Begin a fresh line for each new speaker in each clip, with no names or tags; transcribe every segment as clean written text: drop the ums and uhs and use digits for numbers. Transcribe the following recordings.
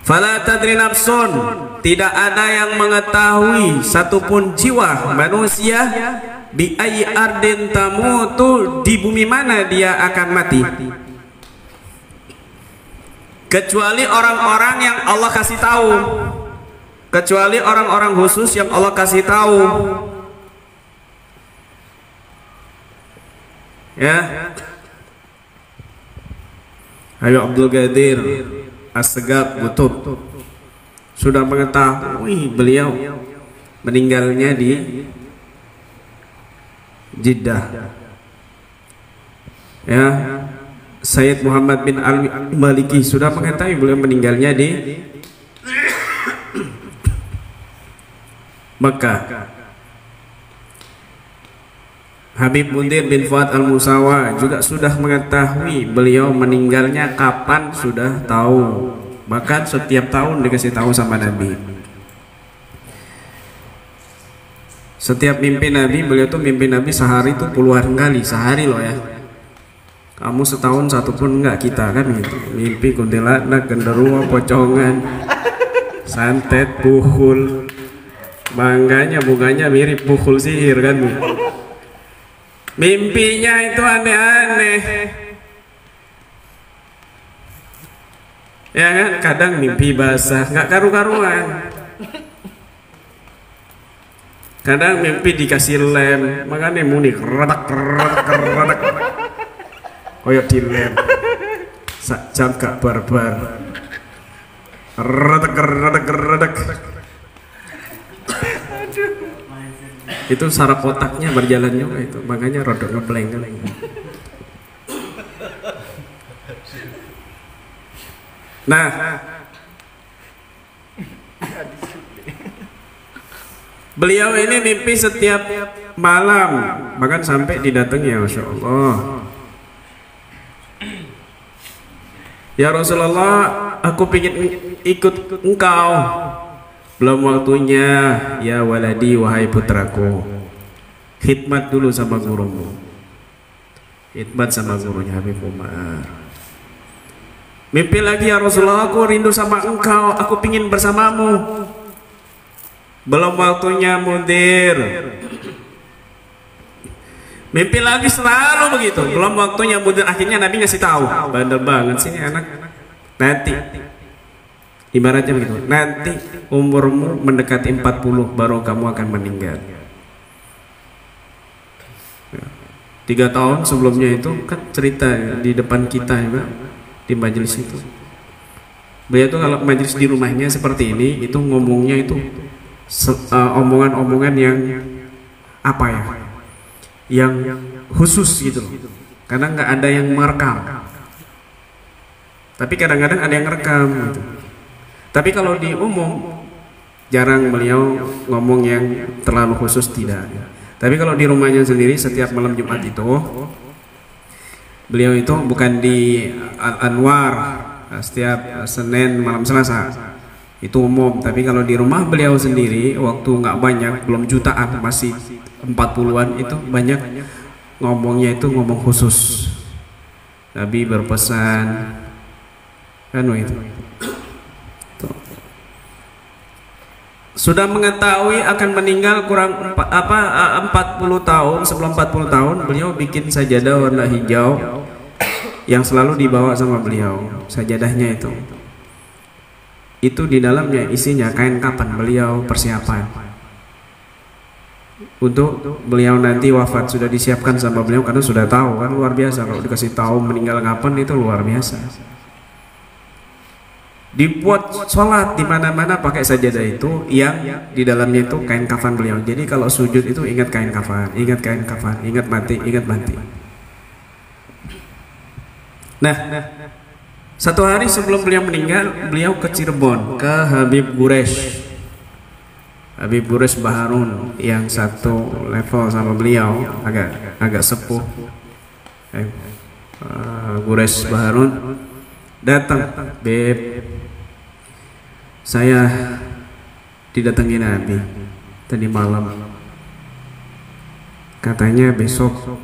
Fala tadri nafsun, tidak ada yang mengetahui satupun jiwa manusia bi ayyi ardin tamutu, di bumi mana dia akan mati, kecuali orang-orang yang Allah kasih tahu, kecuali orang-orang khusus yang Allah kasih tahu. Ya, ayo Abdul Qadir As-Segaf Kutub sudah mengetahui beliau meninggalnya di Jeddah. Ya, Sayyid Muhammad bin Al-Maliki sudah mengetahui beliau meninggalnya di Mekah. Habib Mundir bin Fuad Al-Musawa juga sudah mengetahui beliau meninggalnya kapan, sudah tahu. Bahkan setiap tahun dikasih tahu sama Nabi. Setiap mimpi Nabi, beliau tuh mimpi Nabi sehari tuh puluhan kali, sehari loh ya. Kamu setahun satu pun enggak, kita kan gitu. Mimpi kuntilanak, genderuwo, pocongan, santet, puhul. Mangganya bunganya mirip puhul sihir kan gitu. Mimpinya itu aneh-aneh, ya kan? Kadang mimpi basah, nggak karu-karuan. Kadang mimpi dikasih lem, makanya muni keredak, koyok di lem, sak jam gak barbar, keredak. Itu saraf otaknya berjalan juga itu, makanya rodok ngepleng. Nah, beliau ini mimpi setiap malam, bahkan sampai didatangi, ya Masya Allah. Ya Rasulullah, aku ingin ikut engkau. Belum waktunya, ya waladi, wahai putraku. Khidmat dulu sama gurumu. Khidmat sama gurunya Habib Umar. Mimpi lagi, ya Rasulullah, aku rindu sama engkau, aku ingin bersamamu. Belum waktunya, Mundir. Mimpi lagi, selalu begitu. Belum waktunya, Mundir. Akhirnya Nabi ngasih tahu. Bandel banget sih anak. Nanti ibaratnya begitu, nanti umurmu mendekati 40 baru kamu akan meninggal. 3 tahun sebelumnya itu kan cerita di depan kita juga di majelis itu. Beliau tuh kalau majelis di rumahnya seperti ini, itu ngomongnya itu omongan-omongan yang apa ya, yang khusus gitu loh, karena nggak ada yang merekam. Tapi kadang-kadang ada yang rekam gitu. Tapi kalau di umum jarang beliau ngomong yang terlalu khusus, tidak. Tapi kalau di rumahnya sendiri setiap malam Jumat itu beliau itu bukan di Al-Anwar setiap Senin malam Selasa, itu umum. Tapi kalau di rumah beliau sendiri waktu nggak banyak, belum jutaan, masih 40-an, itu banyak ngomongnya itu ngomong khusus. Nabi berpesan kan itu. Sudah mengetahui akan meninggal kurang 40 tahun, sebelum 40 tahun beliau bikin sajadah warna hijau yang selalu dibawa sama beliau. Sajadahnya itu di dalamnya isinya kain kafan beliau, persiapan untuk beliau nanti wafat, sudah disiapkan sama beliau karena sudah tahu kan, luar biasa kalau dikasih tahu meninggal kapan, itu luar biasa. Dibuat sholat di mana-mana pakai sajadah itu, yang di dalamnya itu kain kafan beliau. Jadi kalau sujud itu ingat kain kafan, ingat kain kafan, ingat mati, ingat mati. Nah, satu hari sebelum beliau meninggal, beliau ke Cirebon, ke Habib Quresh. Habib Quresh Baharun yang satu level sama beliau, agak sepuh. Quresh Baharun datang, Beb, saya didatangi Nabi tadi malam, katanya besok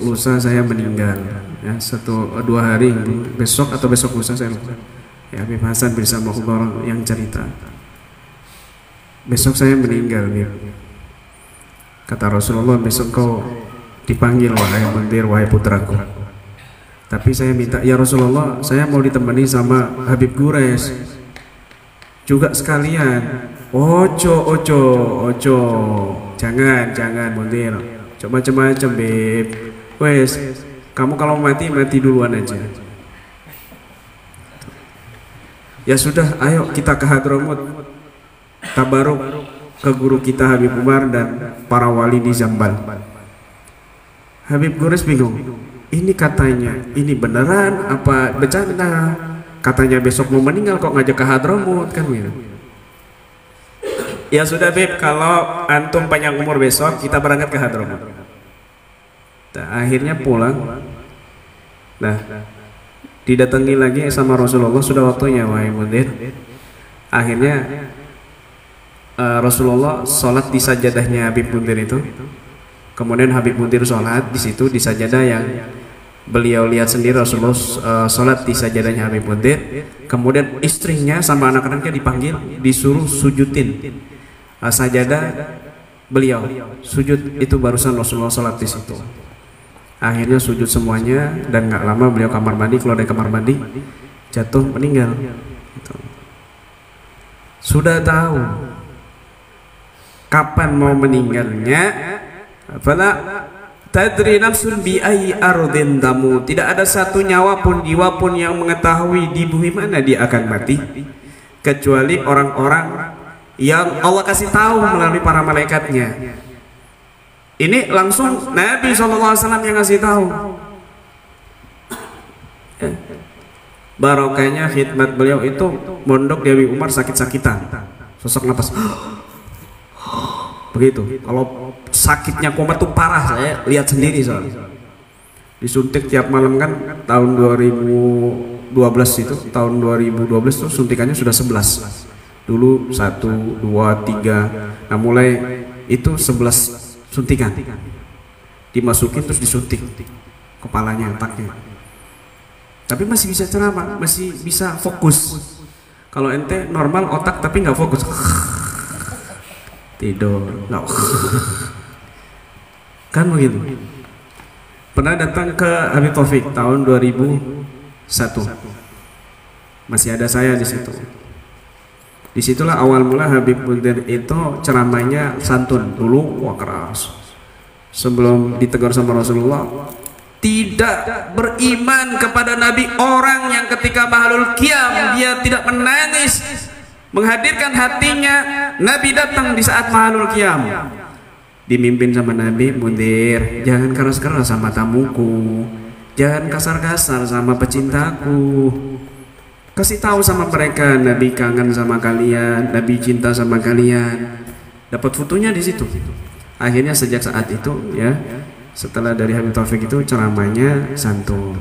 lusa saya meninggal, ya, 1-2 hari, besok atau besok lusa saya lupa, ya Habib Hasan bin Samahullah yang cerita, besok saya meninggal nih. Kata Rasulullah, besok kau dipanggil wahai Mundir, wahai putraku. Tapi saya minta, ya Rasulullah, saya mau ditemani sama Habib Gures juga sekalian. Ojo, jangan Mundir, coba macam-macam Beb. Wes, kamu kalau mati duluan aja. Ya sudah, ayo kita ke Hadramut, tabaruk ke guru kita Habib Umar dan para wali di Zambal. Habib Gures bingung, ini katanya ini beneran apa bercanda? Katanya besok mau meninggal kok ngajak ke Hadramut kan gitu. Ya sudah Beb, kalau antum panjang umur besok kita berangkat ke Hadramut. Nah, akhirnya pulang. Nah, didatangi lagi sama Rasulullah, sudah waktunya wahai Mundir. Akhirnya Rasulullah sholat di sajadahnya Habib Mundir itu. Kemudian Habib Mundir sholat di situ di sajadah yang beliau lihat sendiri. Rasulullah sholat di sajadahnya Habib Mundir. Kemudian istrinya sama anak-anaknya dipanggil, disuruh sujudin sajadah beliau. Sujud itu barusan Rasulullah sholat di situ. Akhirnya sujud semuanya dan nggak lama beliau kamar mandi, keluar dari kamar mandi jatuh meninggal. Sudah tahu kapan mau meninggalnya, fala tadri nafsun bi ayyi ardin tamu. Tidak ada satu nyawa pun, jiwa pun yang mengetahui di bumi mana dia akan mati, kecuali orang-orang yang Allah kasih tahu melalui para malaikatnya. Ini langsung Nabi SAW yang ngasih tahu. Barokahnya khidmat beliau itu mondok di Habib Umar sakit-sakitan, sosok napas begitu. Kalau sakitnya komat tuh parah, saya lihat sendiri soalnya. Disuntik tiap malam kan, tahun 2012 itu, tahun 2012 tuh suntikannya sudah 11. Dulu 1, 2, 3. Nah mulai itu 11 suntikan. Dimasukin terus disuntik kepalanya, otaknya. Tapi masih bisa ceramah, masih bisa fokus. Kalau ente normal otak tapi nggak fokus. Tidur, nggak. Kan begitu. Pernah datang ke Habib Taufik tahun 2001. Masih ada saya di situ. Disitulah awal mula Habib Mundir itu ceramahnya santun. Dulu wah keras. Sebelum ditegur sama Rasulullah, tidak beriman kepada Nabi orang yang ketika Mahlul Qiyam dia tidak menangis, menghadirkan hatinya. Nabi datang di saat Mahlul Qiyam, dimimpin sama Nabi, Mundir, jangan keras-keras sama tamuku, jangan kasar-kasar sama pecintaku. Kasih tahu sama mereka Nabi kangen sama kalian, Nabi cinta sama kalian. Dapat fotonya di situ. Akhirnya sejak saat itu ya, setelah dari Habib Taufik itu ceramahnya santun.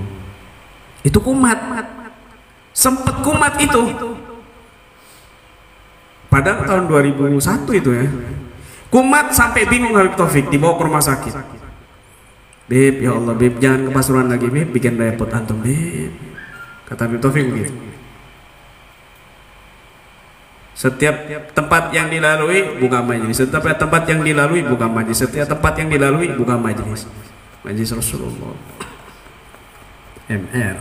Itu kumat, sempet kumat itu. Pada tahun 2001 itu ya, kumat sampai bingung Habib Taufik, dibawa ke rumah sakit. Beb, ya Allah Beb, jangan ke Pasuruan lagi Beb, bikin repot antum Beb. Kata Habib Taufik begitu. Setiap tempat yang dilalui buka majelis, setiap tempat yang dilalui buka majelis, setiap tempat yang dilalui buka majelis. Majelis Rasulullah. MR.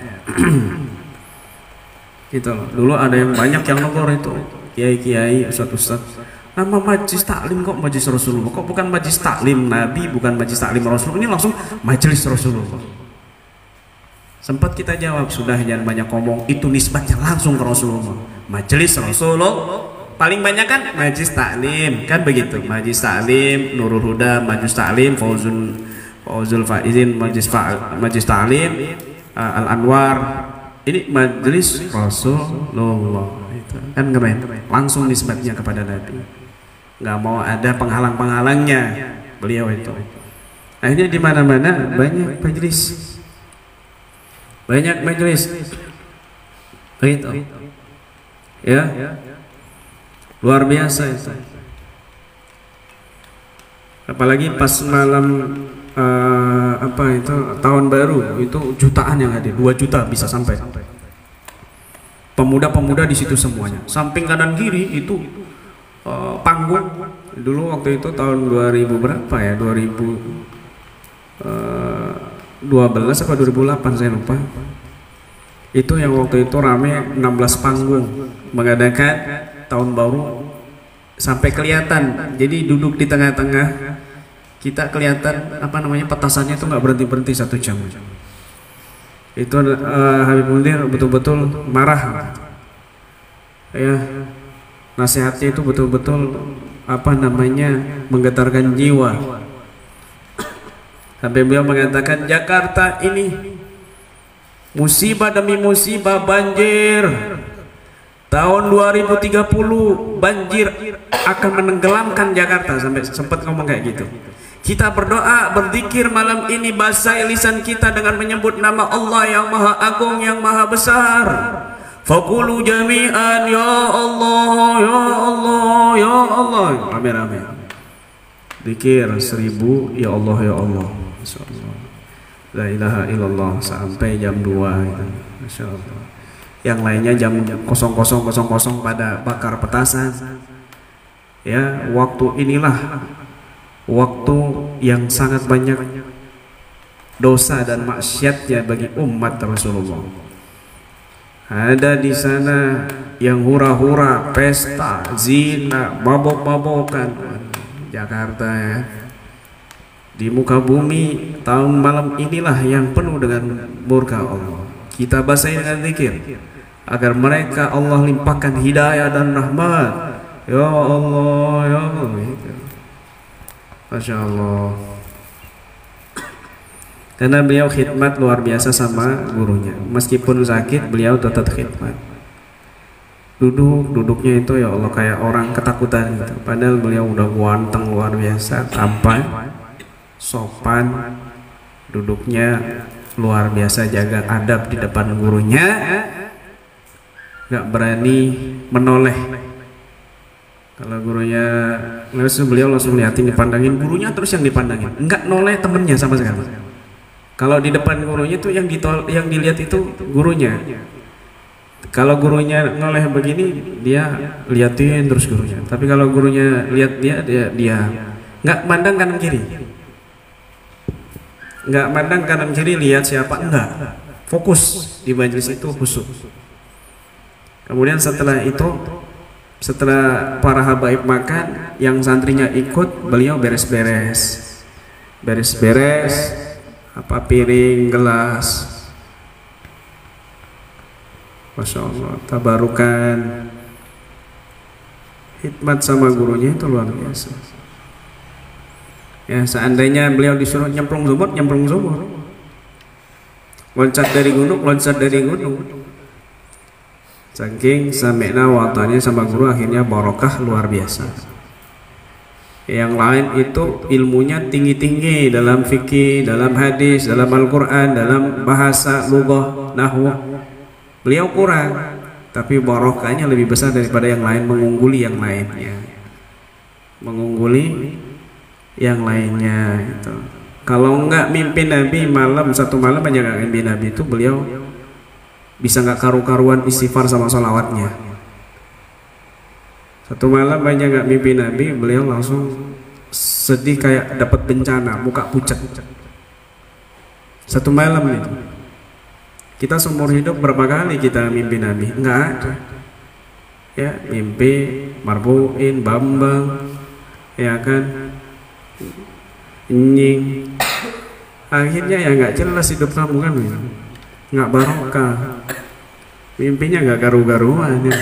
Gitu loh. Dulu ada yang banyak yang nongol itu, kiai-kiai, ustaz-ustaz. Nama majelis taklim kok majelis Rasulullah? Kok bukan majelis taklim Nabi, bukan majelis taklim Rasulullah? Ini langsung majelis Rasulullah. Sempat kita jawab, sudah jangan banyak ngomong, itu nisbatnya langsung ke Rasulullah. Majelis Rasulullah paling banyak kan majelis taklim, kan begitu. Majelis taklim, Nurul Huda, majelis taklim, Fauzul Faizin, majelis taklim, Al Anwar. Ini majelis Rasulullah. Itu kan keren. Langsung nisbatnya kepada Nabi. Nggak mau ada penghalang-penghalangnya beliau itu. Akhirnya di mana-mana banyak majelis. Banyak majelis begitu ya, luar biasa itu. Apalagi pas malam apa itu tahun baru itu jutaan yang hadir, 2 juta bisa sampai. pemuda-pemuda di situ semuanya. Samping kanan kiri itu panggung. Dulu waktu itu tahun 2000 berapa ya? 2012 apa 2008 saya lupa. Itu yang waktu itu rame 16 panggung mengadakan tahun baru sampai kelihatan. Jadi duduk di tengah-tengah, kita kelihatan apa namanya, petasannya itu nggak berhenti-berhenti 1 jam. Itu Habib Munir betul-betul marah. Ya, nasihatnya itu betul-betul apa namanya, menggetarkan jiwa. Sampai beliau mengatakan, Jakarta ini musibah demi musibah banjir. Tahun 2030 banjir akan menenggelamkan Jakarta, sampai sempat ngomong kayak gitu. Kita berdoa, berzikir malam ini, basahi lisan kita dengan menyebut nama Allah yang Maha Agung, yang Maha Besar. Faqulu jami'an ya Allah, ya Allah, ya Allah. Rame-rame. Zikir 1000 ya Allah, ya Allah. Masyaallah. La ilaha illallah sampai jam 2 gitu. Masyaallah. Yang lainnya jam 00.00 pada bakar petasan. Ya, waktu inilah waktu yang sangat banyak dosa dan maksiatnya bagi umat Rasulullah. Ada di sana yang hura-hura, pesta, zina, mabok-mabokan. Jakarta ya. Di muka bumi tahun malam inilah yang penuh dengan murka Allah. Kita basahi dengan zikir agar mereka Allah limpahkan hidayah dan rahmat. Ya Allah, ya Allah. Masya Allah. Karena beliau khidmat luar biasa sama gurunya. Meskipun sakit, beliau tetap khidmat. Duduknya itu ya Allah kayak orang ketakutan gitu. Padahal beliau udah ganteng luar biasa, tampan, sopan, duduknya luar biasa, jaga adab di depan gurunya, nggak berani menoleh. Kalau gurunya langsung, beliau langsung liatin, dipandangin gurunya, terus yang dipandangin, nggak noleh temennya sama sekali. Kalau di depan gurunya tuh yang dilihat itu gurunya. Kalau gurunya noleh begini, dia liatin terus gurunya. Tapi kalau gurunya lihat dia nggak mandang kanan kiri. Nggak mandang kanan kiri lihat siapa, enggak. Fokus di majelis itu, khusyuk. Kemudian setelah itu, setelah para habaib makan, yang santrinya ikut, beliau beres-beres, apa piring, gelas. Masya Allah, tabarukan. Hikmat sama gurunya itu luar biasa. Ya, seandainya beliau disuruh nyemplung sumur, nyemplung sumur. Loncat dari gunung, loncat dari gunung. Saking sami'na wa ata'na sama guru, akhirnya barokah luar biasa. Yang lain itu ilmunya tinggi-tinggi dalam fikih, dalam hadis, dalam Al-Quran, dalam bahasa, lughah, nahwu. Beliau kurang, tapi barokahnya lebih besar daripada yang lain, mengungguli yang lainnya. Mengungguli yang lainnya gitu. Kalau enggak mimpi Nabi satu malam aja nggak mimpi Nabi itu, beliau bisa nggak karu-karuan istighfar sama sholawatnya. Satu malam aja nggak mimpi Nabi, beliau langsung sedih kayak dapat bencana, muka pucat. Satu malam itu. Kita seumur hidup berapa kali kita mimpi Nabi? Enggak ada. Ya, mimpi Marbuin, Bambang, ya kan, Nying. Akhirnya ya nggak jelas hidup kamu kan, nggak barokah. Mimpinya nggak karu-karuan ya.